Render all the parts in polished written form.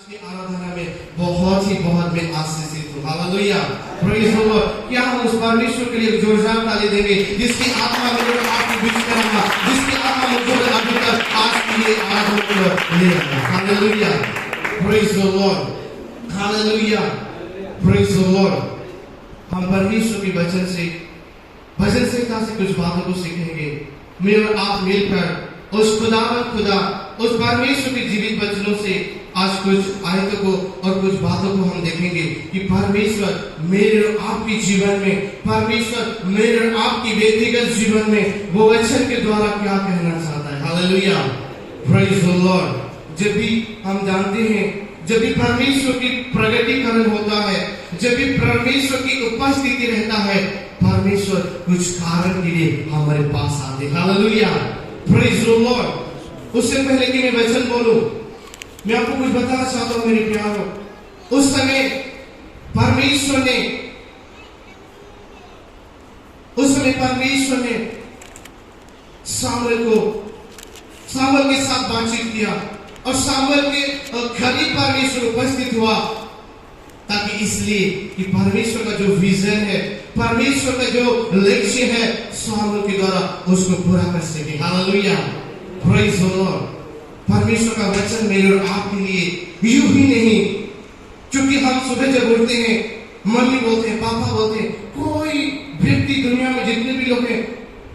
की आराधना में बहुत मैं आशीषित हूँ। Hallelujah, praise the Lord. क्या हम उस परमेश्वर के लिए जोरदार ताली देंगे जिसकी आत्मा मेरे और आपके बीच में रहा, जिसकी आत्मा मुझे अभी तक आज की ये आराधना ले रहा। Hallelujah, praise the Lord, hallelujah, praise the Lord. हम परमेश्वर के वचन से भजन संहिता से कुछ बातों को सीखेंगे। मैं और आप मिलकर उस खुदा उस परमेश्वर के जीवित वचनों से आज कुछ आयतों को और कुछ बातों को हम देखेंगे कि परमेश्वर मेरे और आपके जीवन में, परमेश्वर मेरे और आपकी व्यक्तिगत जीवन में वो वचन के द्वारा क्या कहना चाहता है। Hallelujah, praise the Lord. जब भी हम जानते हैं, जब भी परमेश्वर की प्रगटीकरण होता है, जब भी परमेश्वर की उपस्थिति रहता है, परमेश्वर कुछ कारण के लिए हमारे पास आते। Hallelujah, praise the Lord. उससे पहले कि मैं वचन बोलूं, मैं आपको कुछ बताना चाहता हूं मेरे प्यारों। उस समय परमेश्वर ने सामुएल के साथ बातचीत किया और सामुएल के करीब परमेश्वर उपस्थित हुआ, ताकि इसलिए कि परमेश्वर का जो विजन है, परमेश्वर का जो लक्ष्य है, सामुएल के द्वारा उसको पूरा कर सके। Hallelujah, praise the Lord. परमेश्वर का वचन मेरे और आपके लिए यूं ही नहीं, क्योंकि हम सुबह जब उठते हैं, मम्मी बोलते हैं, पापा बोलते हैं, कोई व्यक्ति दुनिया में जितने भी लोग हैं,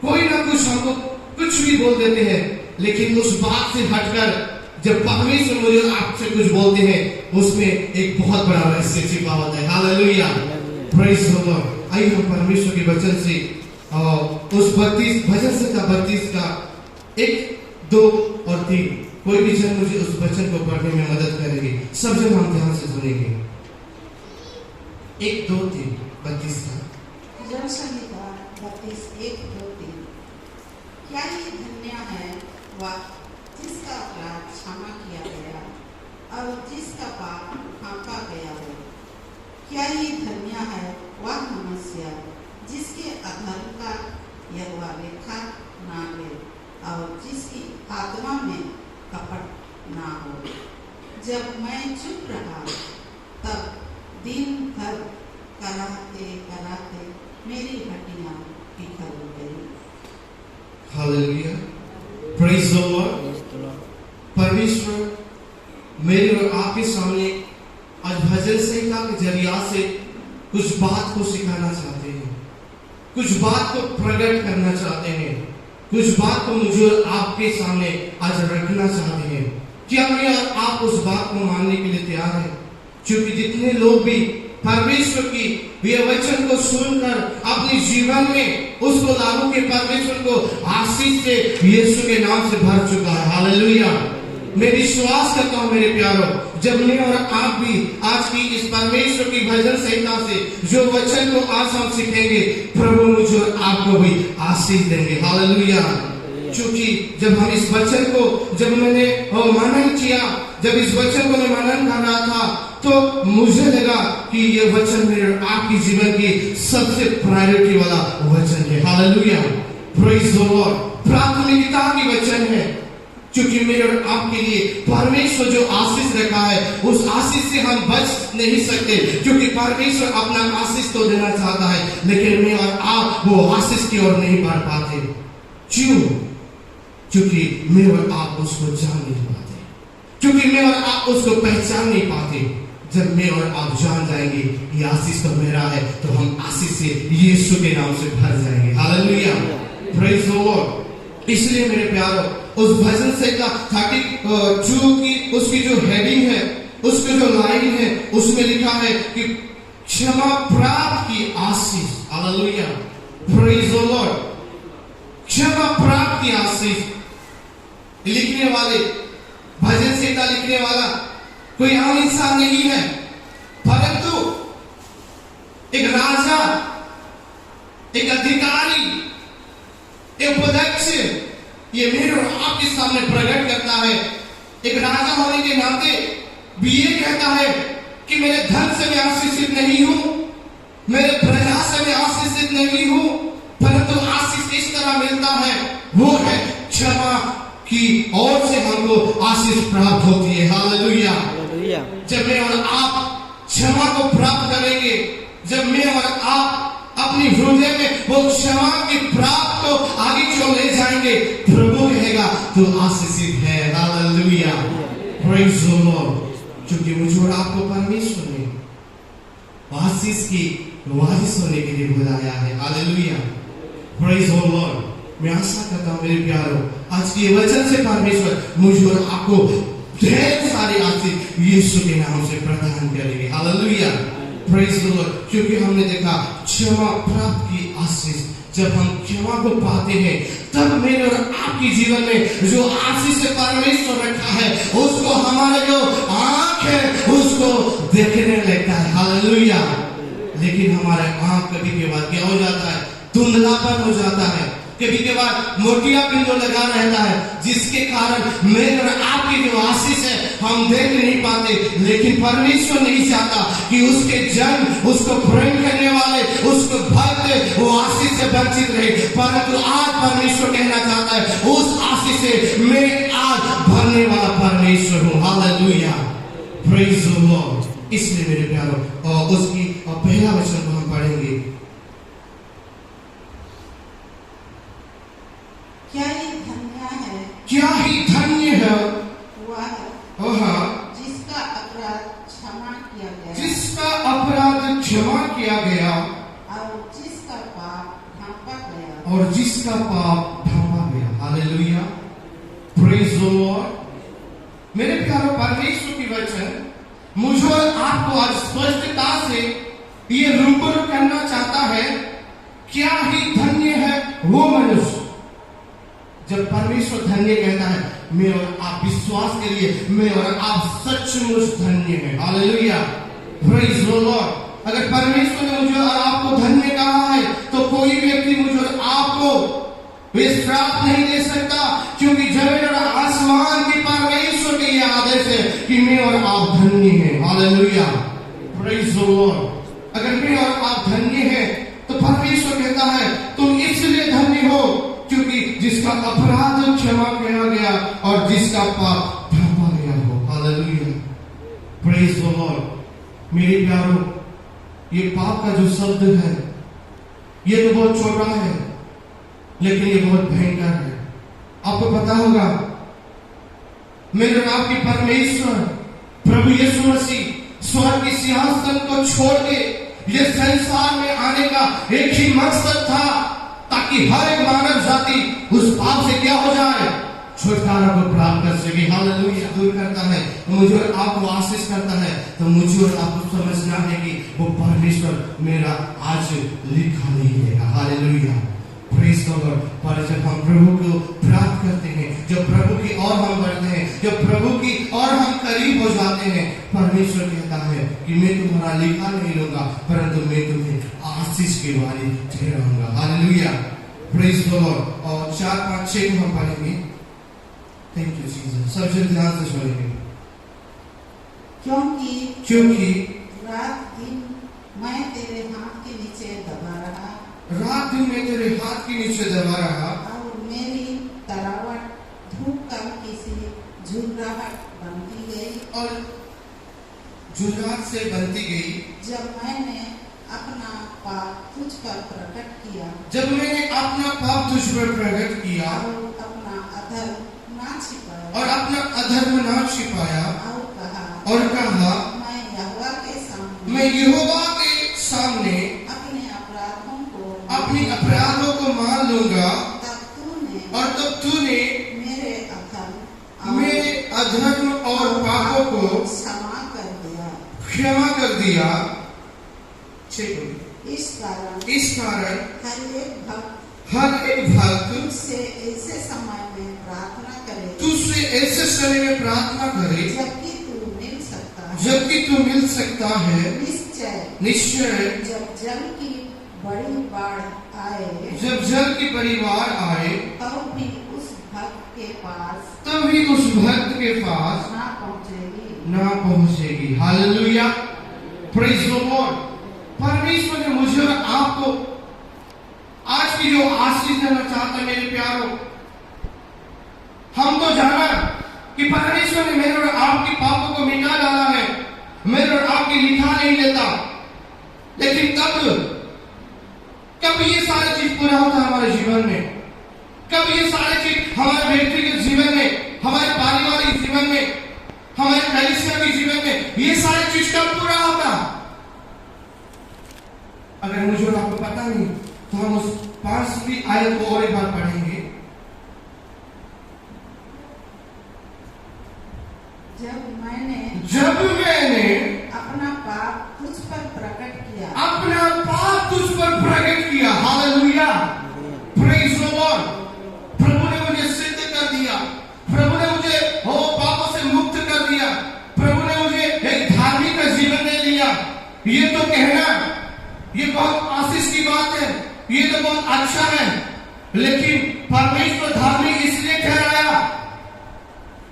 कोई ना कुछ हमको कुछ भी बोल देते हैं, लेकिन उस बात से हटकर जब परमेश्वर मुझे आपसे कुछ बोलते हैं, उसमें एक बहुत बड़ा रहस्य छिपा होता है। Hallelujah, praise the Lord. आइए हम परमेश्वर के वचन से उस 32 भजन संहिता 32 का 1, 2 और 3 कोई भी जन मुझे उस वचन को पढ़ने में मदद करेंगे। सब जन हम ध्यान से सुनेंगे। 1, 2, 3 32 का भजन संहिता 32 1, 2, 3। क्या ये धन्य है वह जिसका अपराध क्षमा किया गया और जिसका पाप ढांका गया हो। क्या ये धन्य है वह मनुष्य जिसके अधर्म का यहोवा लेखा ना ले और जिसकी आत्मा में कपट ना हो। जब मैं चुप रहा तब दिन भर कराते मेरी हड्डियां बिखर गई। Hallelujah, praise the Lord. परमेश्वर मेरे और आपके सामने आज भजन संहिता के जरिया से कुछ बात को सिखाना चाहते हैं, कुछ बात को प्रकट करना चाहते हैं, कुछ बात को मुझे और आपके सामने आज रखना चाहते हैं। क्या मैं और आप उस बात को मानने के लिए तैयार हैं? क्योंकि जितने लोग भी परमेश्वर की ये वचन को सुनकर अपने जीवन में उसको लागू के परमेश्वर को आशीष से यीशु के नाम से भर चुका है। हालेलुया, मैं विश्वास करता हूं मेरे प्यारों, जब मैं और आप भी आज की इस परमेश्वर की भजन संहिता से जो वचन को आज हम सीखेंगे, प्रभु मुझे और आपको भी आशीष देंगे। हालेलुया, क्योंकि जब हम इस वचन को जब मैंने मनन किया, जब इस वचन को मैं मनन कर रहा था, तो मुझे लगा कि ये वचन मेरे आपके जीवन की सबसे प्रायोरिटी वाला वचन है। Hallelujah, praise the Lord. प्राथमिकता की वचन है, क्योंकि मेरे और आपके लिए परमेश्वर जो आशीष रखा है, उस आशीष से हम बच नहीं सकते, क्योंकि परमेश्वर अपना आशीष तो देना चाहता है, लेकिन मैं और आप वो आशीष की ओर नहीं बढ़ पाते। क्यों? क्योंकि मैं और आप उसको जान नहीं पाते, क्योंकि मैं और आप उसको पहचान नहीं पाते। जब मैं और आप जान जाएंगे ये आशीष तो मेरा है, तो हम आशीष से यीशु के नाम से भर जाएंगे। Hallelujah, praise the Lord. इसलिए मेरे प्यारों, उस भजन संहिता 32 की उसकी जो हेडिंग है, उसकी जो लाइन है, उसमें लिखा है कि क्षमा प्राप्त की आशीष। Hallelujah, praise the Lord. क्षमा प्राप्त की आशीष। लिखने वाले, भजन संहिता लिखने वाला कोई आम इंसान नहीं है, परंतु एक राजा, एक अधिकारी, एक उपाध्यक्ष ये मेरे और आपके सामने प्रकट करता है। एक राजा होने के नाते भी ये कहता है कि मेरे धन से मैं आशीषित नहीं हूं, मेरे प्रजा से मैं आशीषित नहीं हूं, परंतु आशीष इस तरह मिलता है, वो है क्षमा की ओर से हमको आशीष प्राप्त होती है। Hallelujah, hallelujah. जब मैं और आप क्षमा को प्राप्त करेंगे, जब मैं और आप अपनी हृदय में वो क्षमा की प्राप्त को आगे क्यों ले जाएंगे, प्रभु कहेगा तो आशीषित है। Hallelujah, praise the Lord. क्योंकि मुझे और आपको परमेश्वर ने आशीष की वारिस होने के लिए बुलाया है। Hallelujah, praise the Lord. मैं आशा करता हूं मेरे प्यारों, आज के वचन से परमेश्वर मुझे और आपको ढेर सारे आशीष यीशु के नाम से प्रदान करेंगे। Hallelujah, praise the Lord. क्योंकि हमने देखा क्षमा प्राप्त की आशीष, जब हम क्षमा को पाते हैं तब मेरे और आपके जीवन में जो आशीष परमेश्वर रखा है उसको हमारे जो आंख है उसको देखने लगता है। हालेलुया। लेकिन हमारे आंख कभी के बाद क्या हो जाता है, धुंधलापन हो जाता है, कभी के बाद मोटियापन जो लगा रहता है, जिसके कारण मेरे और आपकी जो आशीष है हम देख नहीं पाते। लेकिन परमेश्वर नहीं चाहता कि उसके जन, उसको प्रेम करने वाले, उसको भक्त वो आशीष से वंचित रहे, परंतु आज परमेश्वर कहना चाहता है उस आशीष से मैं आज भरने वाला परमेश्वर हूँ। Hallelujah, praise the Lord. इसलिए मेरे प्यारों और उसकी पहला वचन को हम पढ़ेंगे। क्या ही धन्य है, क्या ही धन्य है वह जिसका अपराध क्षमा किया गया, जिसका अपराध क्षमा किया गया और जिसका पाप ढांपा गया, और जिसका पाप ढांपा गया। Hallelujah, praise the Lord. मेरे प्यारे परमेश्वर की वचन मुझे और आपको आज स्पष्टता से ये रूबरू करना चाहता है। क्या ही धन्य है वो मनुष्य, जब परमेश्वर धन्य कहता है, मैं और आप विश्वास के लिए मैं और आप सचमुच धन्य है। Hallelujah, praise the Lord. अगर परमेश्वर ने मुझे और आपको धन्य कहा है तो कोई व्यक्ति मुझे और आपको श्राप नहीं दे सकता, क्योंकि जमीन और आसमान की परमेश्वर के ये आदेश है कि मैं और आप धन्य हैं। Hallelujah, praise the Lord. अगर मैं और आप धन्य हैं तो परमेश्वर कहता है तुम इसलिए धन्य हो क्योंकि जिसका अपराध क्षमा किया गया और जिसका पाप ढांपा गया हो। Hallelujah, praise the Lord. मेरे प्यारों, ये पाप का जो शब्द है ये तो बहुत छोटा है लेकिन ये बहुत भयंकर है। आपको पता होगा मेरे आपके परमेश्वर प्रभु यीशु मसीह स्वर्ग के सिंहासन को छोड़ के ये संसार में आने का एक ही मकसद था, ताकि हर एक मानव जाति उस पाप से क्या हो जाए, छुटकारा को प्राप्त कर सके। हालेलुया, दूर करता है मुझे और आपको आशीष करता है, तो मुझे और आपको समझना है कि वो परमेश्वर मेरा आज लिखा नहीं है। Hallelujah, praise the Lord. पर जब हम प्रभु को प्राप्त करते हैं, जब प्रभु की ओर हम बढ़ते हैं, जब प्रभु की ओर हम करीब हो जाते हैं, परमेश्वर कहता है कि मैं तुम्हारा लेखा नहीं लूंगा परंतु मैं तुम्हें आशीष के वाली ठहराऊंगा। Hallelujah, praise the Lord. और 4, 5, 6 को हम पढ़ेंगे। Thank you Jesus. सबसे ध्यान से सुनेंगे। क्योंकि रात दिन मैं तेरे हाथ के नीचे दबा रहा, रात दिन में तेरे हाथ के नीचे दबा रहा, और मेरी तरावट धूप का किसी झुर्राहट बनती गई, और झुर्राहट से बनती गई। जब मैंने अपना पाप तुझ पर प्रकट किया, जब मैंने अपना पाप तुझ पर प्रकट किया और अपना अधर्म ना छिपाया, और अपना अधर्म ना छिपाया, और कहा मैं यहोवा के सामने अपने अपराधों को मान लूंगा। तब तूने मेरे अधर्म और पापों को क्षमा कर दिया। इस कारण हर एक भक्त तुझसे ऐसे समय में प्रार्थना करे, जबकि तू मिल सकता है। निश्चय जब जल की बड़ी बाढ़ आए, तब भी उस भक्त के पास ना पहुंचेगी। Hallelujah, praise the Lord. परमेश्वर ने मुझे और आपको आज की जो आशीष देना चाहता है, मेरे प्यारों, हम तो जाना कि परमेश्वर ने मेरे और आपके पापों को मिटा डाला है, मेरे और आपकी लिखा नहीं लेता। लेकिन कब ये सारी चीज पूरा होता है हमारे जीवन में? कब ये सारी चीज हमारे व्यक्तिगत जीवन में, हमारे पारिवारिक जीवन में, हमारे कलीसिया के जीवन में, ये सारी चीज कब पूरा होता? अगर मुझे और आपको पता नहीं तो हम उस 5वीं आयत को और एक बार पढ़ेंगे। जब मैंने अपना पाप तुझ पर प्रकट किया, हालेलुया, प्रेज़ द लॉर्ड। प्रभु ने मुझे सिद्ध कर दिया, प्रभु ने मुझे पापों से मुक्त कर दिया, प्रभु ने मुझे एक धार्मिक का जीवन दे दिया। ये तो कहना, ये बहुत आशीष की बात है, ये तो बहुत अच्छा है। लेकिन परमेश्वर धार्मिक इसलिए ठहराया,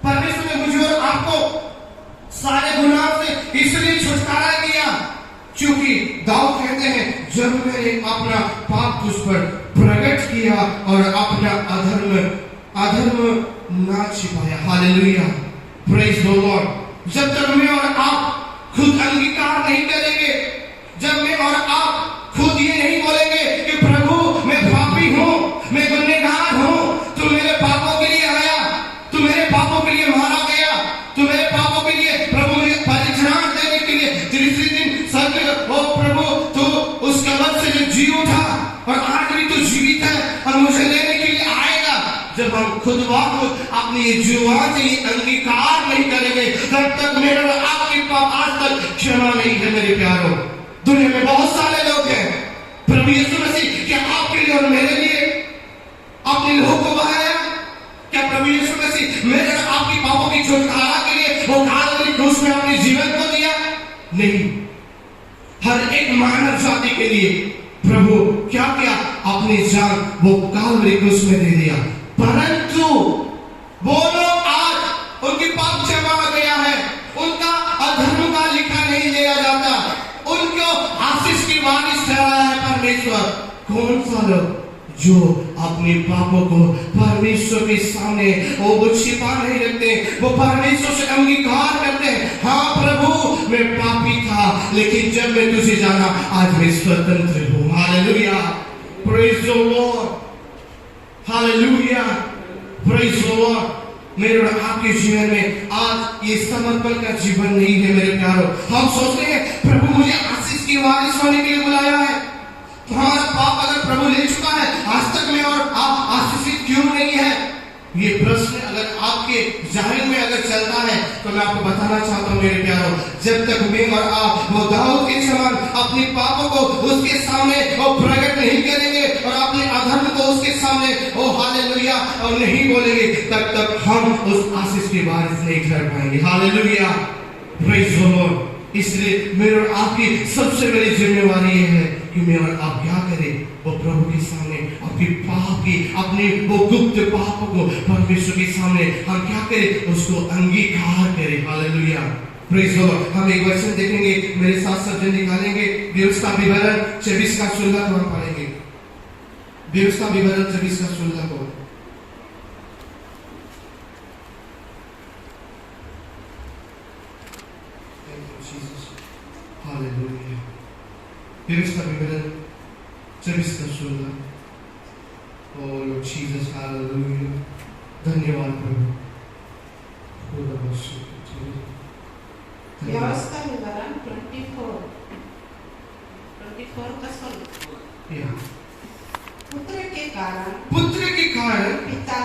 परमेश्वर ने मुझे और आपको सारे गुनाह से इसलिए छुटकारा दिया क्योंकि दाऊद कहते हैं, जब मैंने अपना पाप तुझ पर प्रकट किया और अपना अधर्म ना छिपाया। Hallelujah, praise the Lord. जब तक मैं और आप खुद अंगीकार नहीं करेंगे, जब मैं और आप खुद ये नहीं बोलेंगे कि प्रभु मैं पापी हूं, मैं गुनहगार हूं, तू मेरे पापों के लिए आया, तू मेरे पापों के लिए मारा गया, तू मेरे पापों के लिए प्रभु मुझे परित्राण देने के लिए तीसरे दिन प्रभु तू उस कब्र से जो जी उठा और आज भी तू जीवित है और मुझे लेने के लिए आएगा। जब हम खुद अपनी जुबान से अंगीकार नहीं करेंगे, तब तक मेरे और आपके पाप आज तक क्षमा नहीं है। मेरे प्यारों, दुनिया में बहुत सारे लोग हैं, प्रभु यीशु मसीह क्या आपके लिए और मेरे लिए अपने लोगों को बहाया? क्या प्रभु यीशु मसीह मेरे और आपकी पापों की छुटकारा के लिए वो काल्वरी क्रूस में अपने जीवन को दिया? नहीं, हर एक मानव जाति के लिए प्रभु क्या किया? अपनी जान वो काल्वरी क्रूस में दे दिया। परंतु वो लोग आज उनकी पाप क्षमा हो गया है, उनका अधर्म का लिखा नहीं लिया जाता, उनको आशीष की वारिस ठहराया है परमेश्वर। कौन सा लोग जो अपने पापों को परमेश्वर के सामने वो छिपा नहीं रखते, वो परमेश्वर से अंगीकार करते हैं, हाँ प्रभु मैं पापी था, लेकिन जब मैं तुझे जाना आज मैं स्वतंत्र हूँ। Hallelujah, praise the Lord, hallelujah, praise the Lord. मेरे और आपके जीवन में आज ये समर्पण का जीवन नहीं है। मेरे प्यारों, हम सोचते हैं प्रभु मुझे आशीष की वारिस होने के लिए बुलाया है, तो हमारा पाप अगर प्रभु ले चुका है, आज तक में और आप आशीषित क्यों नहीं है? ये प्रश्न अगर आपके ज़हन में अगर चलता है तो मैं आपको बताना चाहता हूँ मेरे प्यारों, जब तक मैं और आप वो दाऊद के समान अपने पापों को उसके सामने वो प्रकट नहीं करेंगे और अपने अधर्म को उसके सामने वो हालेलुया और नहीं बोलेंगे, तब तक हम उस आशीष की वारिस नहीं कर पाएंगे। Hallelujah, praise the Lord. इसलिए मेरे और आपकी सबसे बड़ी जिम्मेवारी ये है कि मैं और आप क्या करें? वो प्रभु के सामने अपनी पाप की, अपने वो गुप्त पापों को परमेश्वर के सामने हम क्या करें? उसको अंगीकार करें। Hallelujah, praise the Lord. हम एक वचन देखेंगे, मेरे साथ सब निकालेंगे। व्यवस्था विवरण 24 का 16 को हम पढ़ेंगे। व्यवस्था विवरण 24 का 16 को। हालेलुया, व्यवस्था विवरण 24 का 16। ओ लॉर्ड जीसस, हालेलुया, धन्यवाद प्रभु। व्यवस्था विवरण 24 का 16। पुत्र के कारण पिता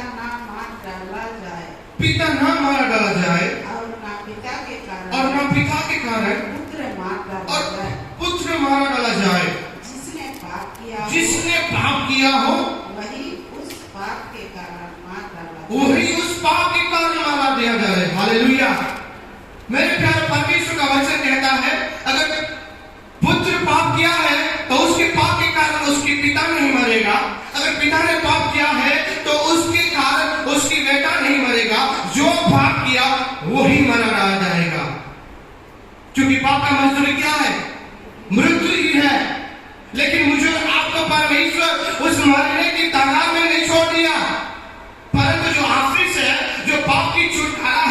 ना मार डाला जाए और ना पिता के कारण पुत्र मार डाला जाए। जिसने पाप किया हो वही उस पाप के कारण मारा दिया जाए। हालेलुया, मेरे प्यारे, परमेश्वर का वचन कहता है अगर पुत्र पाप किया है तो उसके पाप के कारण उसके पिता नहीं मरेगा, अगर पिता ने पाप किया है तो उसके कारण उसकी बेटा नहीं मरेगा, जो पाप किया वही मरा रहा जाएगा, क्योंकि पाप का मजदूरी क्या है? मृत्यु ही है। लेकिन मुझे आपको परमेश्वर उस मरने की तादाद में नहीं छोड़ दिया, परंतु जो आशीष है, जो पाप की छुटकारा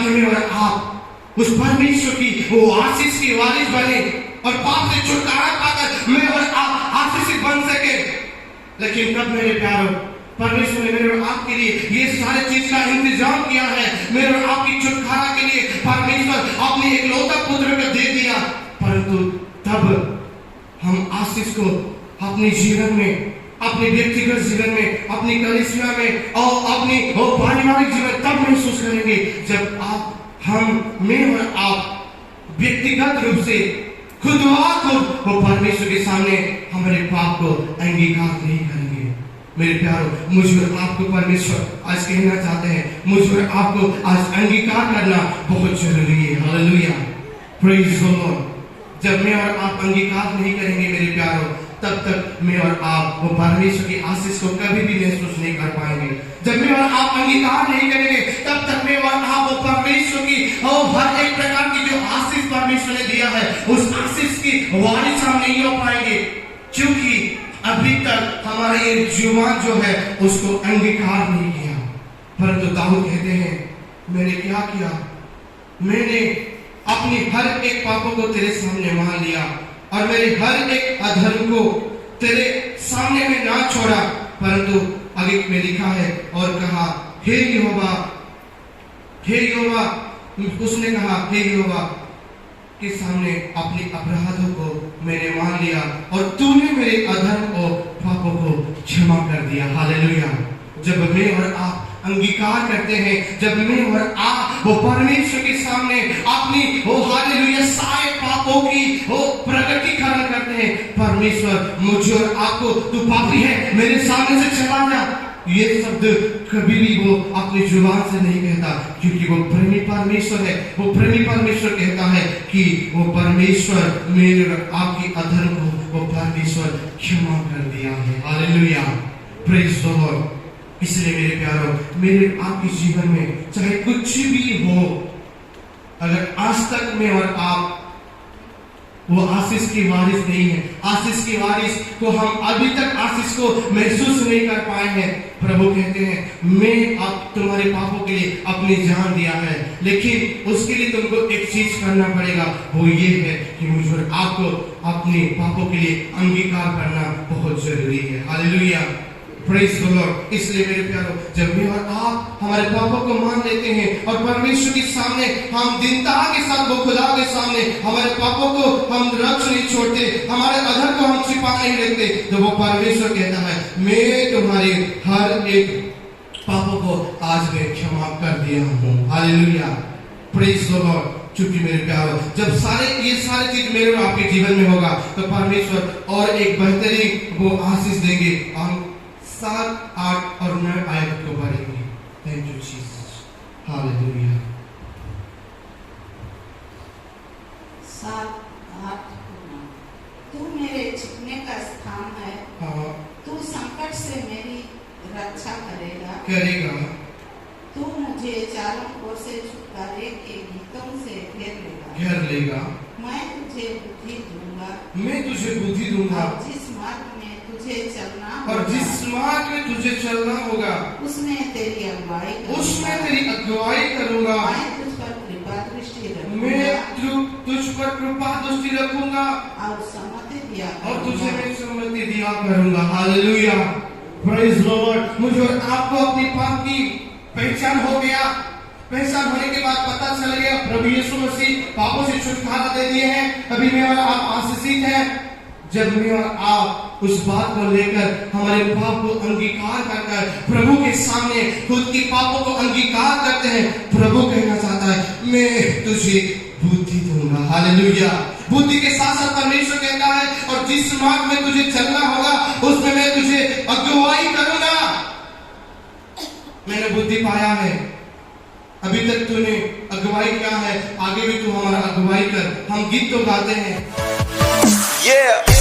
ताकि मैं और आप उस परमेश्वर की वो आशीष की वारिस बने और पाप से छुटकारा पाकर मैं और आप आशीषित बन सके। लेकिन कब मेरे प्यारों, परमेश्वर ने मेरे और आपके लिए ये सारे चीज का इंतजाम किया है। मेरे और आपकी छुटकारा के लिए परमेश्वर अपने एकलौता पुत्र को दे दिया, परंतु तब हम आशीष को अपने जीवन में, अपने व्यक्तिगत जीवन में, अपनी कलीसिया में और अपनी पारिवारिक जीवन तब महसूस करेंगे जब मैं और आप व्यक्तिगत रूप से खुद वो परमेश्वर के सामने हमारे पाप को अंगीकार नहीं करेंगे। मेरे प्यारों, मुझे और आपको परमेश्वर आज कहना चाहते हैं, मुझे और आपको आज अंगीकार करना बहुत जरूरी है। Hallelujah, praise the Lord. जब मैं और आप अंगीकार नहीं करेंगे मेरे प्यारों, तब तक मैं और आप वो परमेश्वर की आशीष को कभी भी महसूस नहीं कर पाएंगे। जब मैं और आप अंगीकार नहीं करेंगे, तब तक मैं और आप वो परमेश्वर की हर एक प्रकार की जो आशीष परमेश्वर ने दिया है, उस आशीष की वारिस हम नहीं हो पाएंगे, क्योंकि अभी तक हमारा ये जुबान जो है उसको अंगीकार नहीं किया। परंतु दाऊद कहते हैं, मैंने क्या किया? मैंने अपनी हर एक पापों को तेरे सामने मान लिया और मेरे हर एक अधर्म को तेरे सामने में ना छोड़ा। परंतु आगे में लिखा है और कहा, हे यहोवा, उसने कहा, हे यहोवा के सामने अपने अपराधों को मैंने मान लिया और तूने मेरे अधर्म और पापों को क्षमा कर दिया। हालेलुया। जब मैं और आप अंगीकार करते हैं, जब मैं और आप वो परमेश्वर के सामने अपनी वो हालेलुया सारे पापों की वो प्रकटीकरण करते हैं, परमेश्वर मुझे और आपको, तू पापी है, मेरे सामने से चला जा, ये शब्द कभी भी वो अपनी जुबान से नहीं कहता, क्योंकि वो प्रेमी परमेश्वर है। वो प्रेमी परमेश्वर कहता है कि वो परमेश्वर मेरे और आपकी अधर्म को वो परमेश्वर क्षमा कर दिया है। Hallelujah, praise the Lord. इसलिए मेरे प्यारों, मेरे आपके जीवन में चाहे कुछ भी हो, अगर आज तक मैं और आप वो आशीष की वारिस नहीं है, आशीष की वारिस को हम अभी तक आशीष को महसूस नहीं कर पाए हैं, प्रभु कहते हैं, मैं अब तुम्हारे पापों के लिए अपनी जान दिया है, लेकिन उसके लिए तुमको एक चीज करना पड़ेगा, वो ये है कि मुझे और आपको अपने पापों के लिए अंगीकार करना बहुत जरूरी है। Hallelujah, praise the Lord. इसलिए मेरे प्यारों, जब मैं और आप हमारे पापों को मान लेते हैं और परमेश्वर के सामने हम दीनता के साथ वो खुदा के सामने हमारे पापों को हम रख नहीं छोड़ते, हमारे अधर्म को हम छिपा नहीं रखते, तो वो परमेश्वर कहता है, मैं तुम्हारे हर एक पापों को आज मैं क्षमा कर दिया हूँ। Hallelujah, praise the Lord. क्योंकि मेरे प्यारों, जब ये सारे चीज मेरे और आपके जीवन में होगा, तो परमेश्वर और एक बेहतरीन वो आशीष देंगे। हम 7, 8 और 9 आयत को पढ़ेंगे। Thank you Jesus, hallelujah. 7, 8, 9। तू मेरे छिपने का स्थान है, तू संकट से मेरी रक्षा करेगा। तू मुझे चारों ओर से छुटकारे के गीतों से घेर लेगा। मैं तुझे बुद्धि दूंगा। जिस मार्ग में तुझे चलना होगा, उसमें तेरी अगुवाई करूंगा। मैं तुझ पर कृपा दृष्टि रखूंगा और तुझे मैं सम्मति दिया करूंगा। Hallelujah, praise the Lord. मुझे और आपको अपनी पाप की पहचान हो गया। पहचान होने के बाद पता चल गया प्रभु यीशु मसीह पापों से छुटकारा दे दिए हैं, अभी मैं और आप आशीषित हैं। जब मैं और आप उस बात को लेकर हमारे पाप को अंगीकार कर प्रभु के सामने खुद की पापों को अंगीकार करते हैं, प्रभु कहना चाहता है, मैं तुझे बुद्धि दूंगा। हालेलुया, बुद्धि के साथ साथ परमेश्वर कहता है, और जिस मार्ग में तुझे चलना होगा उसमें मैं तुझे अगुवाई करूंगा। मैंने बुद्धि पाया है, अभी तक तूने अगुवाई क्या है, आगे भी तू हमारा अगुवाई कर। हम गीत तो गाते हैं, yeah।